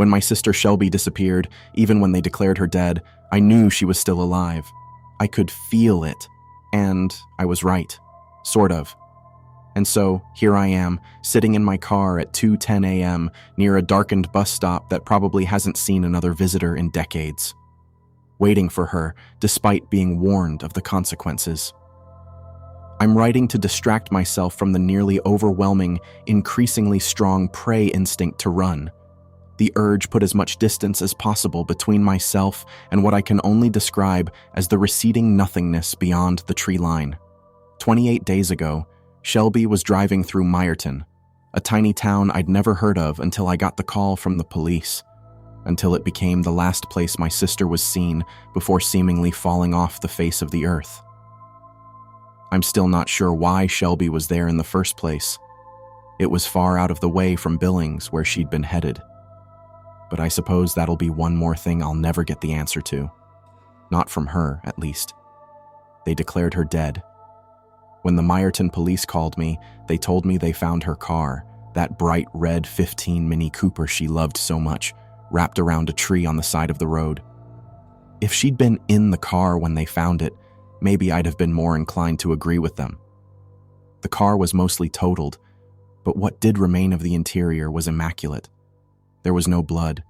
When my sister Shelby disappeared, even when they declared her dead, I knew she was still alive. I could feel it. And I was right. Sort of. And so, here I am, sitting in my car at 2:10 a.m. near a darkened bus stop that probably hasn't seen another visitor in decades. Waiting for her, despite being warned of the consequences. I'm writing to distract myself from the nearly overwhelming, increasingly strong prey instinct to run. The urge put as much distance as possible between myself and what I can only describe as the receding nothingness beyond the tree line. 28 days ago, Shelby was driving through Myerton, a tiny town I'd never heard of until I got the call from the police, until it became the last place my sister was seen before seemingly falling off the face of the earth. I'm still not sure why Shelby was there in the first place. It was far out of the way from Billings, where she'd been headed. But I suppose that'll be one more thing I'll never get the answer to. Not from her, at least. They declared her dead. When the Myerton police called me, they told me they found her car, that bright red 15 Mini Cooper she loved so much, wrapped around a tree on the side of the road. If she'd been in the car when they found it, maybe I'd have been more inclined to agree with them. The car was mostly totaled, but what did remain of the interior was immaculate. There was no blood.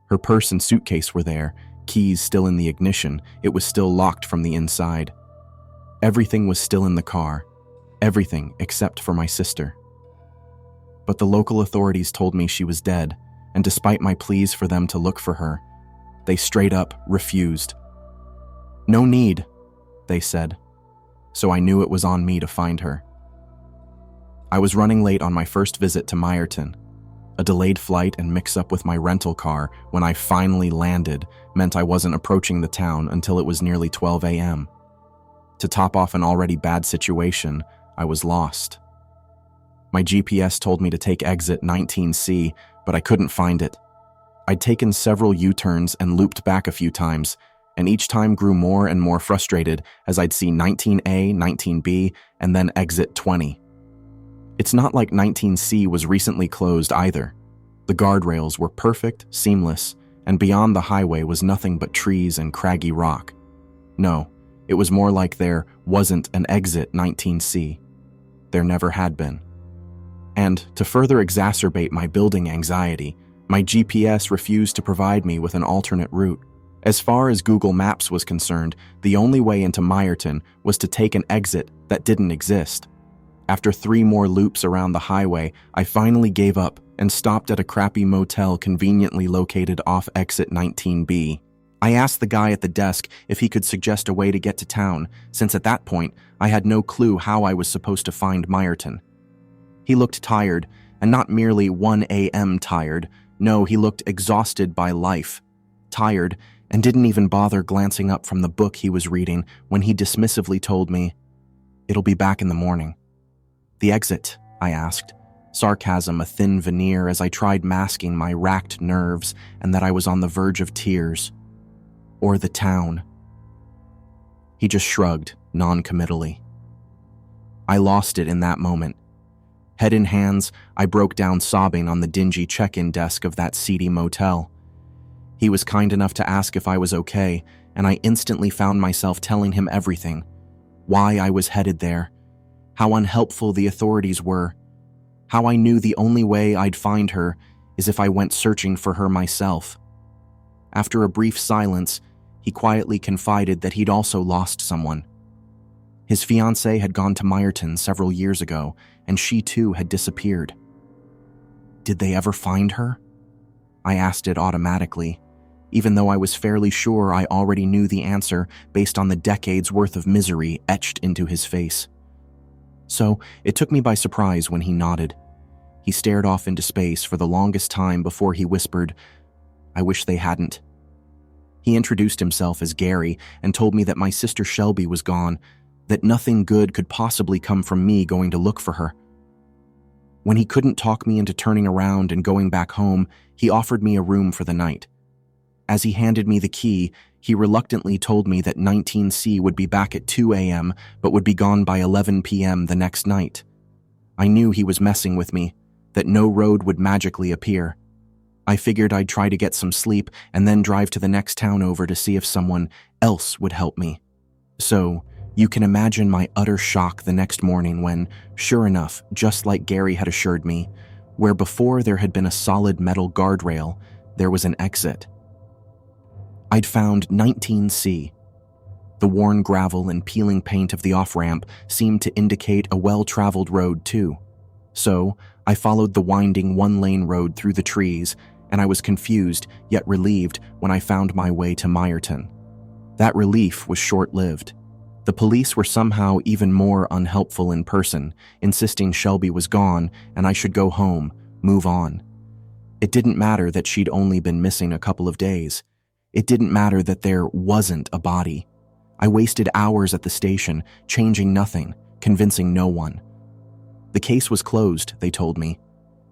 Her purse and suitcase were there, keys still in the ignition. It was still locked from the inside. Everything was still in the car, everything except for my sister. But the local authorities told me she was dead, and despite my pleas for them to look for her, they straight up refused. No need, they said, so I knew it was on me to find her. I was running late on my first visit to Myerton. A delayed flight and mix-up with my rental car when I finally landed meant I wasn't approaching the town until it was nearly 12 a.m. To top off an already bad situation, I was lost. My GPS told me to take exit 19C, but I couldn't find it. I'd taken several U-turns and looped back a few times, and each time grew more and more frustrated as I'd see 19A, 19B, and then exit 20. It's not like 19C was recently closed either. The guardrails were perfect, seamless, and beyond the highway was nothing but trees and craggy rock. No, it was more like there wasn't an exit 19C. There never had been. And to further exacerbate my building anxiety, my GPS refused to provide me with an alternate route. As far as Google Maps was concerned, the only way into Myerton was to take an exit that didn't exist. After 3 more loops around the highway, I finally gave up and stopped at a crappy motel conveniently located off exit 19B. I asked the guy at the desk if he could suggest a way to get to town, since at that point, I had no clue how I was supposed to find Myerton. He looked tired, and not merely 1 a.m. tired. No, he looked exhausted by life. Tired, and didn't even bother glancing up from the book he was reading when he dismissively told me, "It'll be back in the morning." "The exit?" I asked, sarcasm a thin veneer as I tried masking my racked nerves and that I was on the verge of tears. "Or the town?" He just shrugged, non-committally. I lost it in that moment. Head in hands, I broke down sobbing on the dingy check-in desk of that seedy motel. He was kind enough to ask if I was okay, and I instantly found myself telling him everything. Why I was headed there. How unhelpful the authorities were. How I knew the only way I'd find her is if I went searching for her myself. After a brief silence, he quietly confided that he'd also lost someone. His fiancée had gone to Myerton several years ago, and she too had disappeared. Did they ever find her? I asked it automatically, even though I was fairly sure I already knew the answer based on the decades' worth of misery etched into his face. So it took me by surprise when he nodded. He stared off into space for the longest time before he whispered, "I wish they hadn't." He introduced himself as Gary and told me that my sister Shelby was gone, that nothing good could possibly come from me going to look for her. When he couldn't talk me into turning around and going back home, he offered me a room for the night. As he handed me the key, he reluctantly told me that 19C would be back at 2 a.m. but would be gone by 11 p.m. the next night. I knew he was messing with me, that no road would magically appear. I figured I'd try to get some sleep and then drive to the next town over to see if someone else would help me. So, you can imagine my utter shock the next morning when, sure enough, just like Gary had assured me, where before there had been a solid metal guardrail, there was an exit. I'd found 19C. The worn gravel and peeling paint of the off-ramp seemed to indicate a well-traveled road too. So, I followed the winding one-lane road through the trees, and I was confused yet relieved when I found my way to Meyerton. That relief was short-lived. The police were somehow even more unhelpful in person, insisting Shelby was gone and I should go home, move on. It didn't matter that she'd only been missing a couple of days. It didn't matter that there wasn't a body. I wasted hours at the station, changing nothing, convincing no one. The case was closed, they told me.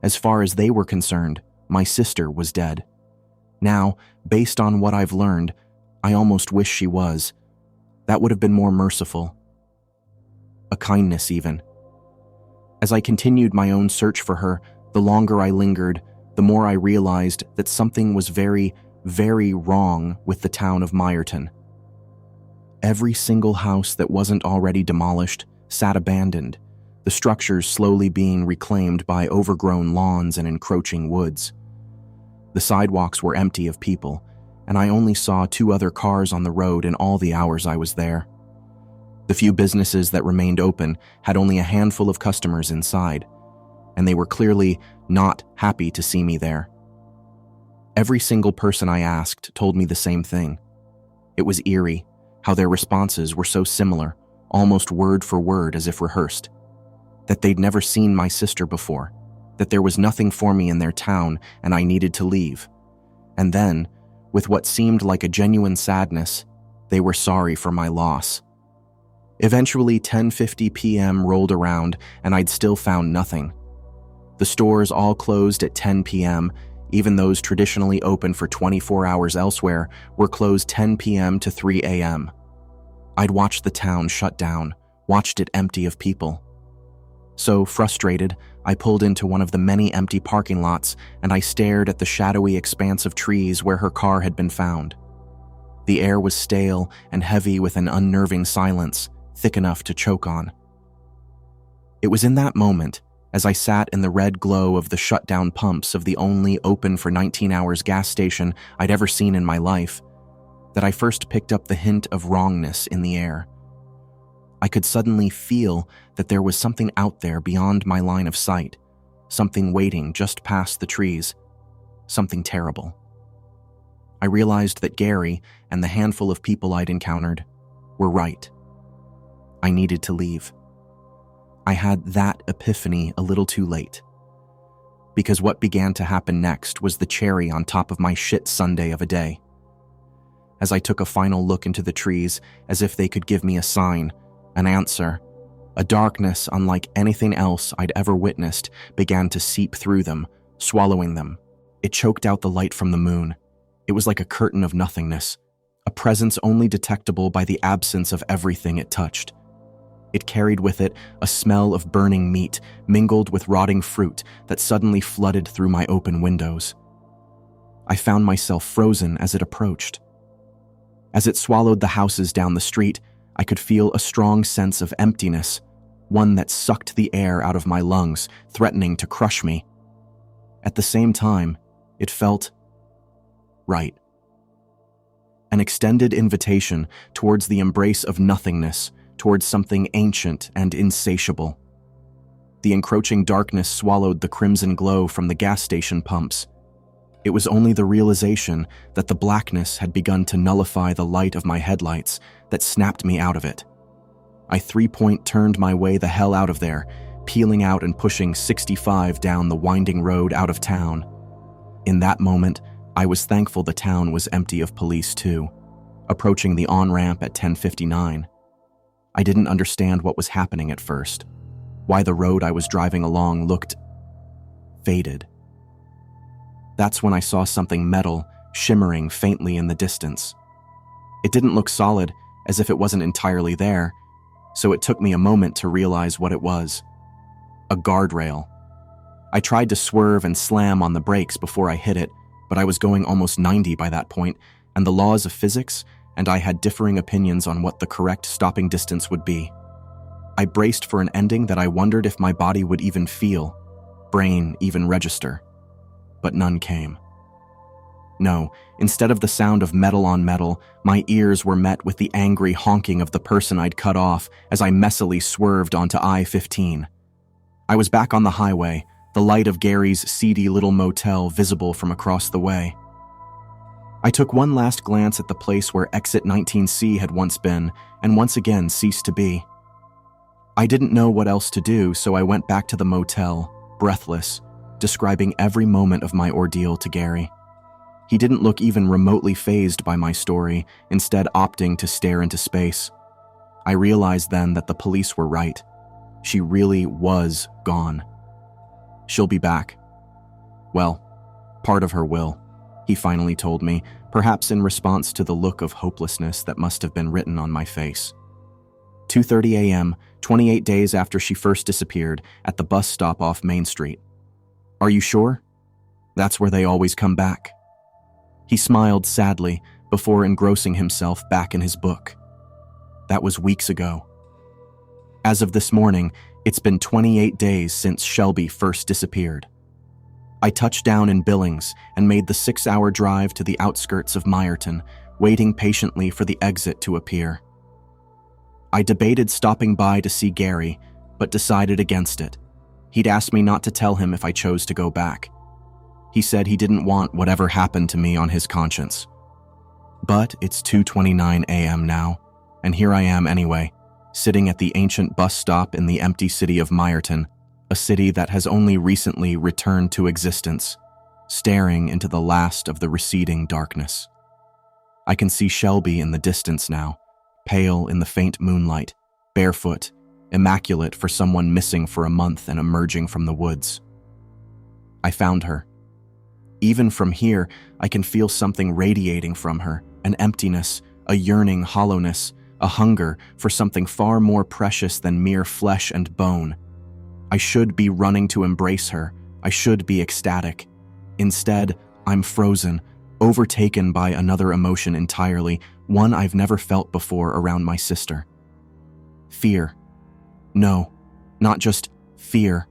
As far as they were concerned, my sister was dead. Now, based on what I've learned, I almost wish she was. That would have been more merciful. A kindness, even. As I continued my own search for her, the longer I lingered, the more I realized that something was very, very wrong with the town of Meyerton. Every single house that wasn't already demolished sat abandoned, the structures slowly being reclaimed by overgrown lawns and encroaching woods. The sidewalks were empty of people, and I only saw 2 other cars on the road in all the hours I was there. The few businesses that remained open had only a handful of customers inside, and they were clearly not happy to see me there. Every single person I asked told me the same thing. It was eerie how their responses were so similar, almost word for word as if rehearsed. That they'd never seen my sister before, that there was nothing for me in their town and I needed to leave. And then, with what seemed like a genuine sadness, they were sorry for my loss. Eventually, 10:50 p.m. rolled around and I'd still found nothing. The stores all closed at 10 p.m., even those traditionally open for 24 hours elsewhere were closed 10 p.m. to 3 a.m. I'd watched the town shut down, watched it empty of people. So, frustrated, I pulled into one of the many empty parking lots and I stared at the shadowy expanse of trees where her car had been found. The air was stale and heavy with an unnerving silence, thick enough to choke on. It was in that moment, as I sat in the red glow of the shut-down pumps of the only open for 19 hours gas station I'd ever seen in my life, that I first picked up the hint of wrongness in the air. I could suddenly feel that there was something out there beyond my line of sight, something waiting just past the trees, something terrible. I realized that Gary and the handful of people I'd encountered were right. I needed to leave. I had that epiphany a little too late. Because what began to happen next was the cherry on top of my shit Sunday of a day. As I took a final look into the trees, as if they could give me a sign, an answer, a darkness unlike anything else I'd ever witnessed began to seep through them, swallowing them. It choked out the light from the moon. It was like a curtain of nothingness, a presence only detectable by the absence of everything it touched. It carried with it a smell of burning meat mingled with rotting fruit that suddenly flooded through my open windows. I found myself frozen as it approached. As it swallowed the houses down the street, I could feel a strong sense of emptiness, one that sucked the air out of my lungs, threatening to crush me. At the same time, it felt right. An extended invitation towards the embrace of nothingness, towards something ancient and insatiable. The encroaching darkness swallowed the crimson glow from the gas station pumps. It was only the realization that the blackness had begun to nullify the light of my headlights that snapped me out of it. I three-point turned my way the hell out of there, peeling out and pushing 65 down the winding road out of town. In that moment, I was thankful the town was empty of police too, approaching the on-ramp at 10:59. I didn't understand what was happening at first, why the road I was driving along looked faded. That's when I saw something metal shimmering faintly in the distance. It didn't look solid, as if it wasn't entirely there, so it took me a moment to realize what it was. A guardrail. I tried to swerve and slam on the brakes before I hit it, but I was going almost 90 by that point, and the laws of physics and I had differing opinions on what the correct stopping distance would be. I braced for an ending that I wondered if my body would even feel, brain even register. But none came. No, instead of the sound of metal on metal, my ears were met with the angry honking of the person I'd cut off as I messily swerved onto I-15. I was back on the highway, the light of Gary's seedy little motel visible from across the way. I took one last glance at the place where Exit 19C had once been, and once again ceased to be. I didn't know what else to do, so I went back to the motel, breathless, describing every moment of my ordeal to Gary. He didn't look even remotely fazed by my story, instead opting to stare into space. I realized then that the police were right. She really was gone. She'll be back. Well, part of her will, he finally told me, perhaps in response to the look of hopelessness that must have been written on my face. 2:30 a.m., 28 days after she first disappeared, at the bus stop off Main Street. Are you sure? That's where they always come back. He smiled sadly before engrossing himself back in his book. That was weeks ago. As of this morning, it's been 28 days since Shelby first disappeared. I touched down in Billings and made the 6-hour drive to the outskirts of Meyerton, waiting patiently for the exit to appear. I debated stopping by to see Gary, but decided against it. He'd asked me not to tell him if I chose to go back. He said he didn't want whatever happened to me on his conscience. But it's 2:29 a.m. now, and here I am anyway, sitting at the ancient bus stop in the empty city of Meyerton, a city that has only recently returned to existence, staring into the last of the receding darkness. I can see Shelby in the distance now, pale in the faint moonlight, barefoot, immaculate for someone missing for a month and emerging from the woods. I found her. Even from here, I can feel something radiating from her, an emptiness, a yearning hollowness, a hunger for something far more precious than mere flesh and bone. I should be running to embrace her. I should be ecstatic. Instead, I'm frozen, overtaken by another emotion entirely, one I've never felt before around my sister. Fear. No, not just fear.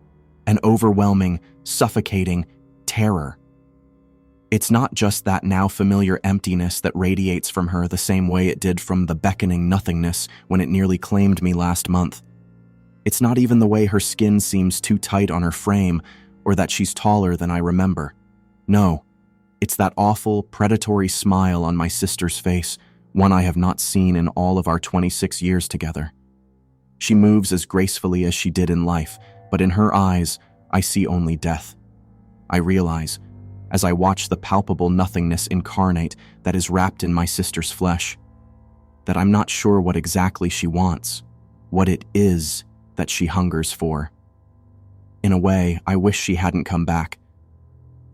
An overwhelming, suffocating terror. It's not just that now familiar emptiness that radiates from her the same way it did from the beckoning nothingness when it nearly claimed me last month. It's not even the way her skin seems too tight on her frame or that she's taller than I remember. No, it's that awful, predatory smile on my sister's face, one I have not seen in all of our 26 years together. She moves as gracefully as she did in life, but in her eyes, I see only death. I realize, as I watch the palpable nothingness incarnate that is wrapped in my sister's flesh, that I'm not sure what exactly she wants, what it is that she hungers for. In a way, I wish she hadn't come back.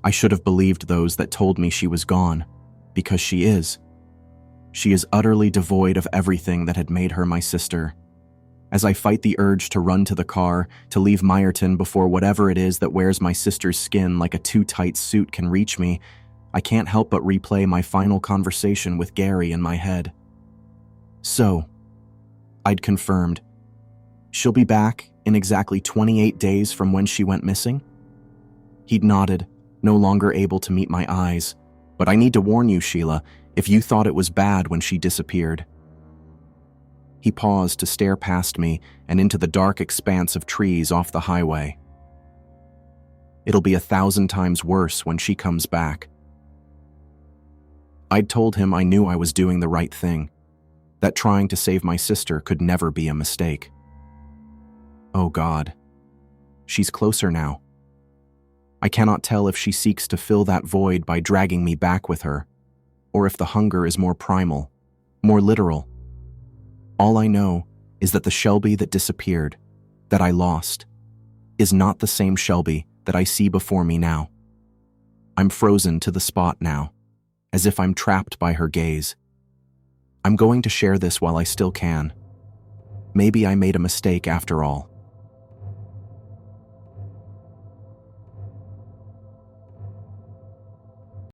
I should have believed those that told me she was gone, because she is. She is utterly devoid of everything that had made her my sister. As I fight the urge to run to the car, to leave Meyerton before whatever it is that wears my sister's skin like a too-tight suit can reach me, I can't help but replay my final conversation with Gary in my head. So, I'd confirmed, she'll be back in exactly 28 days from when she went missing? He'd nodded, no longer able to meet my eyes. But I need to warn you, Sheila, if you thought it was bad when she disappeared. He paused to stare past me and into the dark expanse of trees off the highway. It'll be 1,000 times worse when she comes back. I'd told him I knew I was doing the right thing, that trying to save my sister could never be a mistake. Oh God, she's closer now. I cannot tell if she seeks to fill that void by dragging me back with her, or if the hunger is more primal, more literal. All I know is that the Shelby that disappeared, that I lost, is not the same Shelby that I see before me now. I'm frozen to the spot now, as if I'm trapped by her gaze. I'm going to share this while I still can. Maybe I made a mistake after all.